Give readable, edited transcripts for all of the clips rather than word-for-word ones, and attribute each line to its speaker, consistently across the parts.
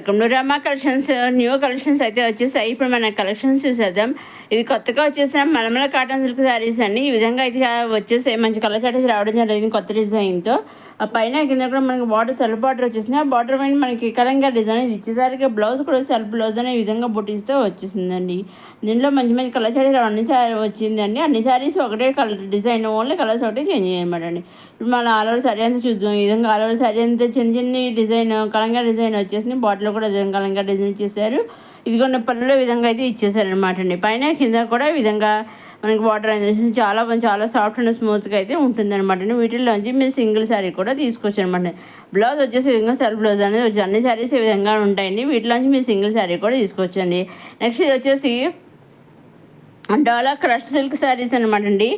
Speaker 1: Welcome to Rama collections. New collections అయితే వచ్చేసాయి. ఇప్పుడు మన కలెక్షన్స్ చూసేద్దాం. ఇది కొత్తగా వచ్చేసిన మలమల కాటన్ సిల్క్ శారీస్ అండి. ఈ విధంగా అయితే వచ్చేసాయి. మంచి కలర్ శారీస్ రావడం జరిగింది కొత్త డిజైన్తో. ఆ పైన కింద కూడా మనకి బార్డర్ సెల్ఫ్ బార్డర్ వచ్చేసింది. ఆ బార్డర్ పైన మనకి కలంగా డిజైన్ ఇది ఇచ్చేసరికి బ్లౌజ్ కూడా సెల్ఫ్ బ్లౌజ్ అనే విధంగా బుటీస్తో వచ్చేసిందండి. దీంట్లో మంచి మంచి కలర్ శారీస్ అన్ని వచ్చిందండి. అన్ని శారీస్ ఒకటే కలర్ డిజైన్, ఓన్లీ కలర్స్ ఒకటి చేంజ్ చేయనమాట అండి. ఇప్పుడు మన ఆల్ ఓవర్ శారీ అంతా చూద్దాం. ఈ విధంగా ఆల్ ఓవర్ శారీ అంతా చిన్న చిన్న డిజైన్ కలంగా డిజైన్ వచ్చేసింది. బాటిల్ కూడా కలంగా డిజైన్ చేశారు. ఇదిగోండి పళ్ళులో విధంగా అయితే ఇచ్చేసారనమాట అండి. పైన కింద కూడా ఈ విధంగా మనకి వాటర్ అనేది చాలా సాఫ్ట్ అండ్ స్మూత్గా అయితే ఉంటుందన్నమాట అండి. వీటిల్లోంచి మీరు సింగిల్ శారీ కూడా తీసుకోవచ్చు అనమాట. బ్లౌజ్ వచ్చేసి ఈ విధంగా సెల్ఫ్ బ్లౌజ్ అనేది వచ్చి అన్ని శారీస్ ఈ విధంగా ఉంటాయండి. వీటిలోంచి మీరు సింగిల్ శారీ కూడా తీసుకోవచ్చండి. నెక్స్ట్ ఇది వచ్చేసి డోలా క్రష్ సిల్క్ శారీస్ అనమాట అండి.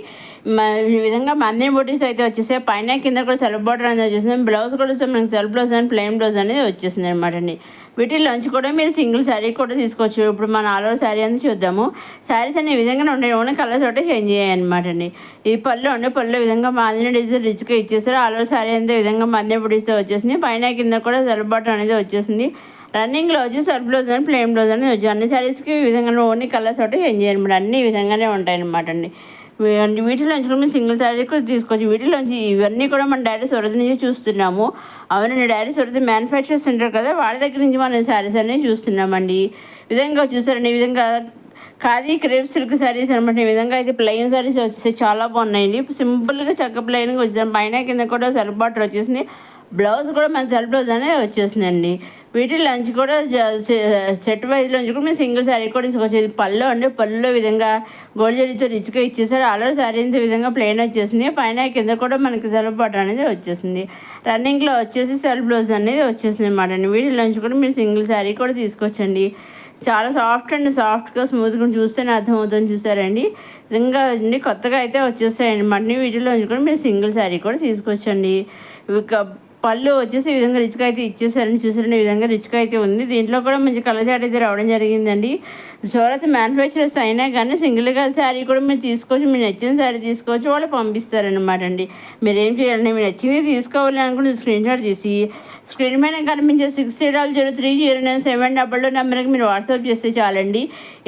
Speaker 1: ఈ విధంగా మందిని బొటీస్ అయితే వచ్చేసాయి. పైన కింద కూడా సెల్ఫ్ బార్డర్ అనేది వచ్చేసింది. బ్లౌజ్ కూడా మనకి సెల్ఫ్ బ్లౌజ్ అని ప్లెయిన్ బ్లౌజ్ అనేది వచ్చేసింది అనమాట అండి. వీటిలోంచి కూడా మీరు సింగిల్ శారీ కూడా తీసుకోవచ్చు. ఇప్పుడు మన ఆల్ ఓవర్ శారీ అనేది చూద్దాము. శారీస్ అనే విధంగా ఉంటాయి, ఓన్లీ కలర్స్ ఒకటి చేంజ్ చేయాలన్నమాట అండి. ఈ పళ్ళు విధంగా మందిని డిజైన్ రిచ్గా ఇచ్చేసారు. ఆల్ ఓవర్ శారీ అంతా విధంగా మందిని బొటీస్తో వచ్చేసింది. పైన కింద కూడా సెల్ఫ్ బార్డర్ అనేది వచ్చేసింది. రన్నింగ్లో వచ్చి సెల్ఫ్ బ్లౌజ్ అని ప్లెయిన్ బ్లౌజ్ అనేది వచ్చి అన్ని శారీస్కి ఈ విధంగా ఓన్లీ కలర్స్ ఒకటి చేంజ్ చేయాలన్నమాట. అన్ని ఈ విధంగానే ఉంటాయన్నమాట అండి. వీటిలోంచి కూడా మేము సింగిల్ శారీ కూడా తీసుకోవచ్చు. వీటిలోంచి ఇవన్నీ కూడా మనం డైరెక్ట్ సూరత్ నుంచి చూస్తున్నాము. అవునండి, డైరెక్ట్ సూరత్ మ్యానుఫ్యాక్చరర్స్ ఉంటారు కదా, వాళ్ళ దగ్గర నుంచి మనం శారీస్ అనేవి చూస్తున్నామండి. ఈ విధంగా చూసారండి. ఈ విధంగా ఖాదీ క్రేప్ సిల్క్ శారీస్ అనమాట. ఈ విధంగా అయితే ప్లెయిన్ శారీస్ వచ్చేసి చాలా బాగున్నాయండి. సింపుల్గా చక్క ప్లెయిన్గా వచ్చేసాం. పైన కింద కూడా సెల్ఫ్ బార్డర్ వచ్చేసింది. బ్లౌజ్ కూడా మన సెల్ఫ్ బ్లౌజ్ అనేది వచ్చేసిందండి. వీటిలోంచి కూడా సెట్ వైజ్లోంచి కూడా మేము సింగిల్ శారీ కూడా తీసుకోవచ్చు. పళ్ళు అండి, పళ్ళులో విధంగా గోల్డ్ జరీతో రిచ్గా ఇచ్చేసారు. ఆల్రెడీ శారీ అంతా విధంగా ప్లెయిన్ వచ్చేసింది. పైన కింద కూడా మనకి సెల్ఫ్ బార్డర్ అనేది వచ్చేసింది. రన్నింగ్లో వచ్చేసి సెల్ఫ్ బ్లౌజ్ అనేది వచ్చేసింది అనమాట అండి. వీటిలోంచి కూడా మీరు సింగిల్ శారీ కూడా తీసుకోవచ్చండి. చాలా సాఫ్ట్గా స్మూత్గా చూస్తేనే అర్థమవుతుంది. చూసారండి, విధంగా అన్ని కొత్తగా అయితే వచ్చేస్తాయండి మళ్ళీ. వీటిలోంచి కూడా మీరు సింగిల్ శారీ కూడా తీసుకోవచ్చండి. పళ్ళు వచ్చేసి ఈ విధంగా రిచ్గా అయితే ఇచ్చేసారని చూసారండి. ఈ విధంగా రిచ్గా అయితే ఉంది. దీంట్లో కూడా మంచి కలర్ చాట్ అయితే రావడం జరిగిందండి. సూరత్ మ్యానుఫ్యాక్చరర్స్ అయినా కానీ సింగిల్గా శారీ కూడా మీరు తీసుకోవచ్చు. మీరు నచ్చిన శారీ తీసుకోవచ్చు, వాళ్ళు పంపిస్తారనమాట అండి. మీరు ఏం చేయాలండి, మీరు నచ్చింది తీసుకోవాలి అనుకుంటే స్క్రీన్ షాట్ తీసి స్క్రీన్ పైన కనిపించే 600309 నెంబర్కి మీరు వాట్సాప్ చేస్తే చాలండి.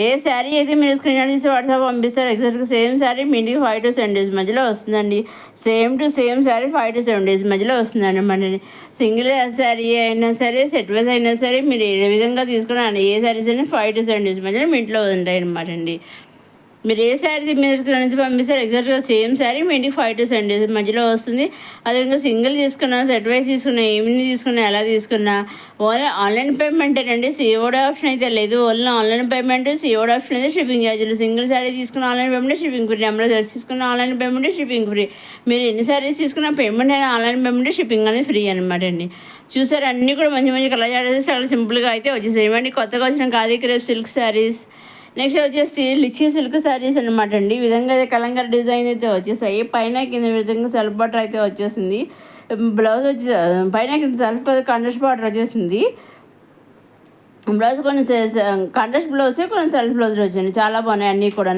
Speaker 1: ఏ శారీ అయితే మీరు స్క్రీన్ షాట్ తీసి వాట్సాప్ పంపిస్తారు, ఎగ్జాక్ట్గా సేమ్ శారీ మీ ఇంటికి 5 to 7 days మధ్యలో వస్తుందండి. సేమ్ శారీ 5 to 7 days మధ్యలో వస్తుందండి. మన సింగిల్ శారీ అయినా సరే, సెట్ వైజ్ అయినా సరే, మీరు ఏ విధంగా తీసుకున్నా ఏ శారీస్ అయినా 5 to 7 days మధ్యలో మీ ఇంట్లో ఉంటాయి అనమాట అండి. మీరు ఏ శారీ మీరు నుంచి పంపిస్తారు, ఎగ్జాక్ట్గా సేమ్ శారీ మీ ఇంటికి 5 to 7 days మధ్యలో వస్తుంది. అదేవిధంగా సింగిల్ తీసుకున్నా, సెట్ వైజ్ తీసుకున్నా, ఏమి తీసుకున్నా, ఎలా తీసుకున్నా ఓన్లీ ఆన్లైన్ పేమెంటేనండి. సిఓడి ఆప్షన్ అయితే లేదు. Only online payment, COD option అయితే షిప్పింగ్ ఛార్జీలు. సింగిల్ శారీ తీసుకున్న online payment shipping free, number search తీసుకున్న ఆన్లైన్ పేమెంట్ షిప్పింగ్ ఫ్రీ. మీరు ఎన్ని శారీస్ తీసుకున్న పేమెంట్ అయినా ఆన్లైన్ పేమెంట్ షిప్పింగ్ అనేది ఫ్రీ అనమాట అండి. చూసారు, అన్నీ కూడా మంచి మంచి కలర్ చార్జెస్ చాలా సింపుల్గా అయితే వచ్చేసాయి. ఇవన్నీ కొత్తగా వచ్చిన khadi crepe silk saris. Next వచ్చేసి లిచీ సిల్క్ శారీస్ అనమాట అండి. ఈ విధంగా అయితే కలంకారీ డిజైన్ అయితే వచ్చేసాయి. పైన కింద విధంగా సెల్ఫ్ బార్డర్ అయితే వచ్చేసింది. బ్లౌజ్ వచ్చి పైన కింద సెల్ఫ్ కాంట్రాస్ట్ బార్డర్ వచ్చేసింది. బ్లౌజ్ కొన్ని కాంట్రాస్ట్ బ్లౌజ్, కొన్ని సెల్ఫ్ బ్లౌజ్ వచ్చాయి. చాలా బాగున్నాయి అన్నీ కూడా.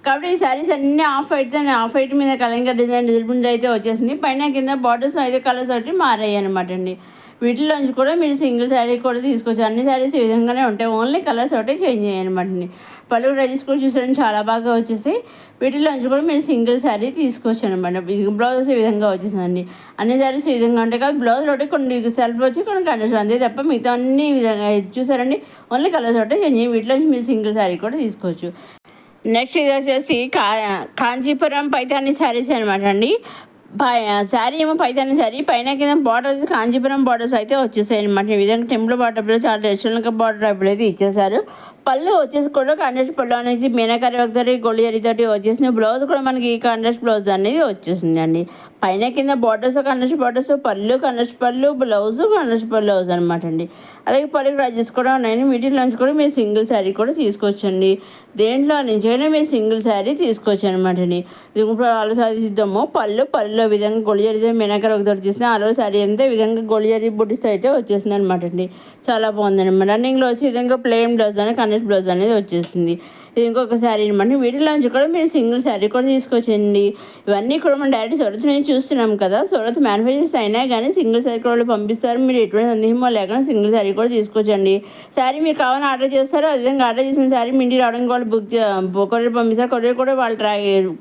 Speaker 1: కాబట్టి ఈ శారీస్ అన్నీ ఆఫ్ వైట్ మీద కలంకారీ డిజైన్ అయితే వచ్చేసింది. పైన కింద బార్డర్స్ అయితే కలర్స్ ఒకటి మారాయి అనమాట అండి. వీటిలోంచి కూడా మీరు సింగిల్ శారీ కూడా తీసుకోవచ్చు. అన్ని శారీస్ ఈ విధంగానే ఉంటాయి, ఓన్లీ కలర్స్ ఒకటే చేంజ్ చేయనమాట అండి. పళ్ళు డ్రెస్ కూడా చూసారండి, చాలా బాగా వచ్చేసి. వీటిలోంచి కూడా మీరు సింగిల్ శారీ తీసుకోవచ్చు అనమాట. బ్లౌజ్ ఈ విధంగా వచ్చేసిందండి. అన్ని శారీస్ ఈ విధంగా ఉంటాయి కాబట్టి బ్లౌజ్ ఒకటి కొన్ని సెల్ఫ్ వచ్చి కొన్ని కలర్స్ అంతే తప్ప మిగతా అన్ని విధంగా చూసారండి, ఓన్లీ కలర్స్ ఒకటే చేంజ్ చేయండి. వీటిలోంచి మీరు సింగిల్ శారీ కూడా తీసుకోవచ్చు. నెక్స్ట్ ఇది వచ్చేసి కాంచీపురం పైతాని శారీస్ అనమాట అండి. శారీ ఏమో పైతాని శారీ, పైన కింద బార్డర్ కాంచీపురం బార్డర్స్ అయితే వచ్చేసాయి అనమాట. ఈ విధంగా టెంపుల్ బార్డర్ చాలా ట్రెడిషనల్గా బార్డర్ ఎప్పుడైతే ఇచ్చేసారు. పళ్ళు వచ్చేసి కూడా కాంట్రాస్ట్ పళ్ళు అనేది మీనాకారి ఒకటి గోల్డ్ జరీతోటి వచ్చేసింది. బ్లౌజ్ కూడా మనకి కాంట్రాస్ట్ బ్లౌజ్ అనేది వచ్చేసింది అండి. పైన కింద బార్డర్స్ కాంట్రాస్ట్ బార్డర్స్, పళ్ళు కాంట్రాస్ట్ పళ్ళు, బ్లౌజ్ కాంట్రాస్ట్ బ్లౌజ్ అనమాట అండి. అలాగే పళ్ళు డ్రెస్సెస్ కూడా ఉన్నాయండి. వీటిలోంచి కూడా మీరు సింగిల్ శారీ కూడా తీసుకోవచ్చండి. దేంట్లో నుంచి అయినా మీరు సింగిల్ శారీ తీసుకోవచ్చు అనమాట అండి. ఇది ఇప్పుడు ఆలో సాధిద్దాము. పళ్ళులో విధంగా గోల్డ్ జరీ మీనాకారి ఒకటి వచ్చేసింది. ఆలో శారీ అంతా విధంగా గోల్డ్ జరీ బుట్టీస్ అయితే వచ్చేసింది అనమాట అండి. చాలా బాగుంది అనమాట. రన్నింగ్లో వచ్చి విధంగా ప్లెయిన్ బ్లౌజ్ అని కాంట్రాస్ట్ బ్లౌజ్ అనేది వచ్చేసింది. ఇది ఇంకొక శారీ అనమాట. వీటిలోంచి కూడా మీరు సింగిల్ శారీ కూడా తీసుకోవచ్చండి. ఇవన్నీ కూడా మనం డైరెక్ట్ సూరత్ నుంచి చూస్తున్నాం కదా. సూరత్ మ్యానుఫ్యాక్చర్స్ అయినా కానీ సింగిల్ శారీ కూడా పంపిస్తారు. మీరు ఎటువంటి సందేహమో లేకుండా సింగిల్ శారీ కూడా తీసుకోవచ్చండి. శారీ మీరు కావాలని ఆర్డర్ చేస్తారు. అదేవిధంగా ఆర్డర్ చేసిన శారీ మీ ఇంటికి రావడానికి వాళ్ళు కొరియర్ పంపిస్తారు. కొరియర్ కూడా వాళ్ళు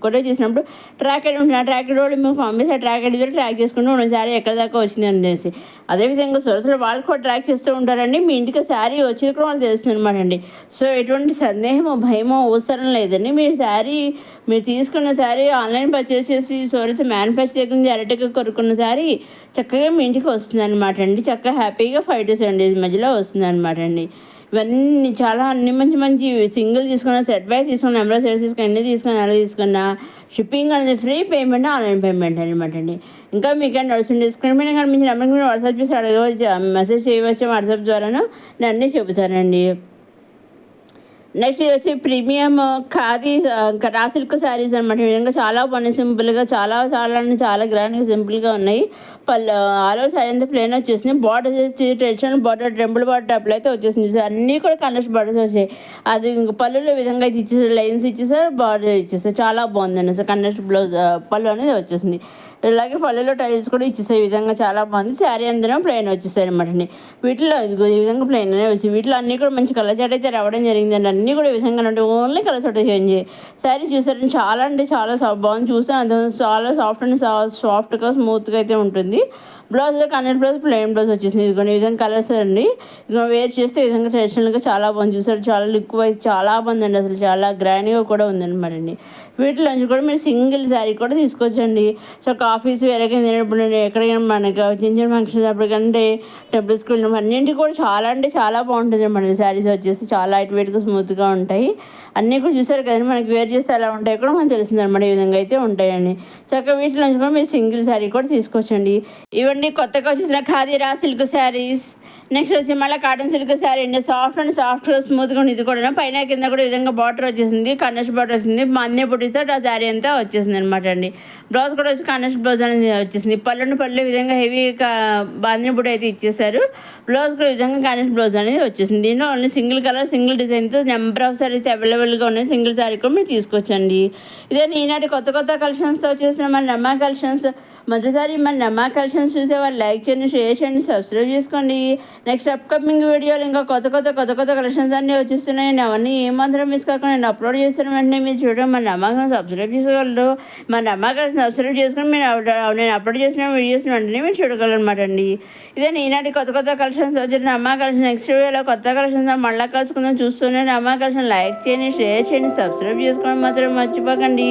Speaker 1: కొరియర్ చేసినప్పుడు ట్రాక్ ఐడి ఉంటుంది. ఆ ట్రాక్ ఐడి వాళ్ళు మీకు పంపిస్తారు. ట్రాక్ ఐడి ద్వారా ట్రాక్ చేసుకుంటూ ఉన్న శారీ ఎక్కడి దాకా వచ్చింది అనేసి. అదేవిధంగా సూరత్లో వాళ్ళు కూడా ట్రాక్ చేస్తూ ఉంటారండి. మీ ఇంటికి శారీ వచ్చేది కూడా వాళ్ళు తెలుస్తుంది అనమాట అండి. సో ఎటువంటి సందేహమో భయమో అవసరం లేదండి. మీరు తీసుకున్న శారీ ఆన్లైన్ పర్చేస్ చేసి సూరత్ మ్యానుఫ్యాక్చర్ దగ్గర నుంచి డైరెక్ట్గా కొనుక్కున్న శారీ చక్కగా మీ ఇంటికి వస్తుంది అనమాట అండి. చక్కగా హ్యాపీగా 5 to 7 days మధ్యలో వస్తుంది అనమాట అండి. ఇవన్నీ చాలా అన్ని మంచి మంచి సింగిల్ తీసుకున్న, సెట్ వైజ్ తీసుకున్న, నెంబర్ ఆఫ్ సెట్స్ తీసుకున్న, ఎన్ని తీసుకున్న ఎలా తీసుకున్న షిప్పింగ్ అనేది ఫ్రీ, పేమెంట్ ఆన్లైన్ పేమెంట్ అనమాట అండి. ఇంకా మీకు నడుస్తుంది డిస్కౌంట్ మీద కానీ మీ నెంబర్కి మీరు వాట్సాప్ చేసి అడగవచ్చు, మెసేజ్ చేయవచ్చు. వాట్సాప్ ద్వారాను నేను అన్నీ చెబుతానండి. నెక్స్ట్ ఇది వచ్చి premium khadi raw silk saris అనమాట. ఈ విధంగా చాలా బాగున్నాయి. సింపుల్గా చాలా గ్రాండ్గా సింపుల్గా ఉన్నాయి. ఆల్ ఓవర్ శారీ అంతా ప్లెయిన్ వచ్చేసింది. బార్డర్ వచ్చి ట్రెడిషనల్ బార్డర్, టెంపుల్ బార్డర్ టైప్లో అయితే వచ్చేసింది. అన్నీ కూడా కనెక్ట్ బార్డర్స్ వచ్చాయి. అది ఇంకా పళ్ళులో విధంగా అయితే ఇచ్చేసారు, లైన్స్ ఇచ్చేసారు, బార్డర్ ఇచ్చేసారు. చాలా బాగుందండి. అసలు కనెక్ట్ బ్లౌజ్ పళ్ళు అనేది వచ్చేసింది. ఇలాగే పళ్ళులో టైల్స్ కూడా ఇచ్చేసాయి. ఈ విధంగా చాలా బాగుంది. శారీ అందరం ప్లెయిన్ వచ్చేసాయి అనమాట అండి. వీటిలో ఈ విధంగా ప్లెయిన్ అనేది వచ్చి వీటిలో అన్నీ కూడా మంచి కలర్ చాట్ అయితే రావడం జరిగిందండి. అన్నీ కూడా ఈ విధంగా ఉంటాయి. Only colour chart change. Sari చూసారండి చాలా అంటే చాలా బాగుంది. చూసాను అంత చాలా సాఫ్ట్గా స్మూత్గా అయితే ఉంటుంది. బ్లౌజ్లో కన్నెట్ బ్లౌజ్, ప్లెయిన్ బ్లౌజ్ వచ్చేసింది. ఇదిగోండి ఈ విధంగా కలర్స్ అండి. ఇదిగో వేర్ చేస్తే ఈ విధంగా ట్రెడిషనల్గా చాలా బాగుంది. చూసారు చాలా లుక్ వైజ్ చాలా బాగుందండి. అసలు చాలా గ్రాండ్గా కూడా ఉందన్నమాట అండి. వీటిలోంచి కూడా మీరు సింగిల్ శారీ కూడా తీసుకోవచ్చండి. సో ఆఫీస్ వేరేగా తినేటప్పుడు ఎక్కడికైనా మనకి చిన్న చిన్న ఫంక్షన్స్ అప్పటికంటే టెంపుల్స్కి వెళ్ళినప్పుడు అన్నింటికి కూడా చాలా అంటే చాలా బాగుంటుంది అనమాట. శారీస్ వచ్చేసి చాలా లైట్ వెయిట్గా స్మూత్గా ఉంటాయి. అన్నీ కూడా చూసారు కదండి. మనకి వేర్ చేస్తే ఎలా ఉంటాయి కూడా మనకు తెలిసింది అనమాట. ఈ విధంగా అయితే ఉంటాయండి. చక్కగా వీటిలోంచి కూడా మీరు సింగిల్ శారీ కూడా తీసుకోవచ్చండి. ఇవన్నీ కొత్తగా వచ్చేసిన khadi raw silk saris. Next వచ్చి మళ్ళీ కాటన్ సిల్క్ శారీ అండి. సాఫ్ట్గా స్మూత్గా ఉంది. ఇది కూడా పైన కింద కూడా ఈ విధంగా బార్డర్ వచ్చేసింది. కన్నెస్ బార్డర్ వచ్చింది. మన్నే పుట్టిస్తే ఆ శారీ అంతా వచ్చేసింది అనమాట అండి. బ్లౌజ్ కూడా వచ్చి కన్నెస్ బ్లౌజ్ అనేది వచ్చేసింది. పళ్ళు ఈ విధంగా హెవీ బాందిని బుట్ట అయితే ఇచ్చేసారు. బ్లౌజ్ కూడా ఈ విధంగా కన్నెస్ బ్లౌజ్ అనేది వచ్చేసింది. దీంట్లో ఓన్లీ సింగిల్ కలర్, సింగిల్ డిజైన్తో నెంబర్ ఆఫ్ శారీస్ అవైలబుల్గా ఉన్నాయి. సింగిల్ శారీ కూడా మీరు తీసుకోవచ్చండి. ఇదే ఈనాటి కొత్త కలెక్షన్స్తో వచ్చేసిన మన నమ్మా కలెక్షన్స్. మొదటిసారి మన నమ్మా కలెక్షన్స్ చూసేవాళ్ళు లైక్ చేయండి, షేర్ చేయండి, సబ్స్క్రైబ్ చేసుకోండి. నెక్స్ట్ అప్కమింగ్ వీడియోలు ఇంకా కొత్త కలెక్షన్స్ అన్నీ వచ్చేస్తున్నాయి. అవన్నీ ఏమాత్రం మిస్ కాకుండా నేను అప్లోడ్ చేసిన వెంటనే మీరు చూడడం మన నమ్మకం సబ్స్క్రైబ్ చేసుకోగలరు. మన నమ్మకం సబ్స్క్రైబ్ చేసుకుని నేను అప్లోడ్ చేసిన వీడియోస్ వెంటనే మీరు చూడగలరు అనమాట అండి. ఇదే ఈనాటి కొత్త కలెక్షన్స్ వచ్చిన నమ్మా కలెక్షన్. నెక్స్ట్ వీడియోలో కొత్త కలెక్షన్స్ మళ్ళీ కలుసుకుందాం. చూస్తూనే నమ్మా కలెక్షన్ లైక్ చేయండి, షేర్ చేయండి, సబ్స్క్రైబ్ చేసుకోవడం మాత్రం మర్చిపోకండి.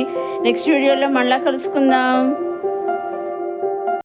Speaker 1: నెక్స్ట్ వీడియోలో మళ్ళీ కలుసుకుందాం.